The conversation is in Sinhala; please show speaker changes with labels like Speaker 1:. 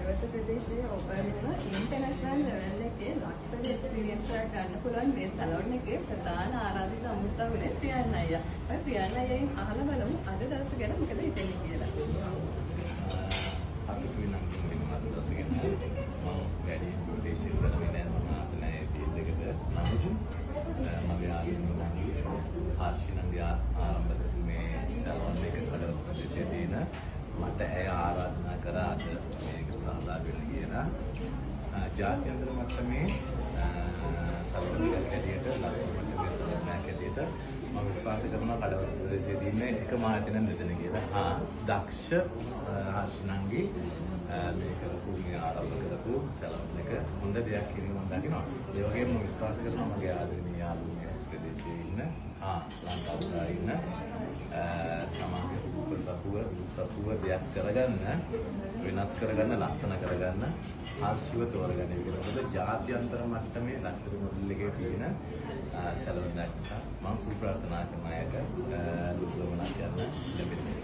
Speaker 1: කඩවත ප්‍රදේශයේ ඔබට ඉන්ටර්නැෂනල් ලෙවල් එකේ ලක්ෂණ එක්ස්පීරියන්ස් එකක් ගන්න පුළුවන් මේ සැලොන් එකේ ප්‍රධාන ආරාධිත අමුත්තවනේ ප්‍රියන්න අයියා. අපි ප්‍රියන්න අයියෙන් අහලා බලමු අද දවස ගැන මොකද හිතන්නේ කියලා.
Speaker 2: සතුටුයි නම් මුලින්ම අද දවස ගැන මම වැඩි ප්‍රදේශයක වෙන ආසනයේ ෆීල්ඩ් එකට මගේ ආයුධ ආශිනන්දිය ආරම්භ මේ සැලොන් එක කඩවත ප්‍රදේශයේ තියෙන මට ඇය ආරාධනා කරා අද මේක සහභාගී වෙන්න කියලා. ජාත්‍යන්තර මට්ටමේ සැලොන් එකක් ඇටියට ලක්ෂණ මට්ටමේ සැලොන් එකක් ඇටියට මම විශ්වාස කරනවා කඩවත ප්‍රදේශයේ තියෙන එකම ආයතන මෙතන කියලා. දක්ෂ ආශිනන්දි මේ කරපු මේ ආරම්භ කරපු සැලොන් එක හොඳ දෙයක් කියන මම දකිනවා. ඒ වගේම මම විශ්වාස කරනවා මගේ ආදරණීය යාළුවෝ ප්‍රදේශයේ ඉන්න ලංකාවේ ඉන්න තමන්ගේ සතුව දෙයක් කරගන්න වෙනස් කරගන්න ලස්සන කරගන්න ආර්ශිව තෝරගන්න විදිහට මොකද ජාත්‍යන්තර මට්ටමේ ලක්ෂණ මොඩල් එකේ තියෙන සැලොන් එකක් මම සුප්‍රාර්ථනා කරන අයට ලුබුලමනක් යන්න ලැබෙනවා.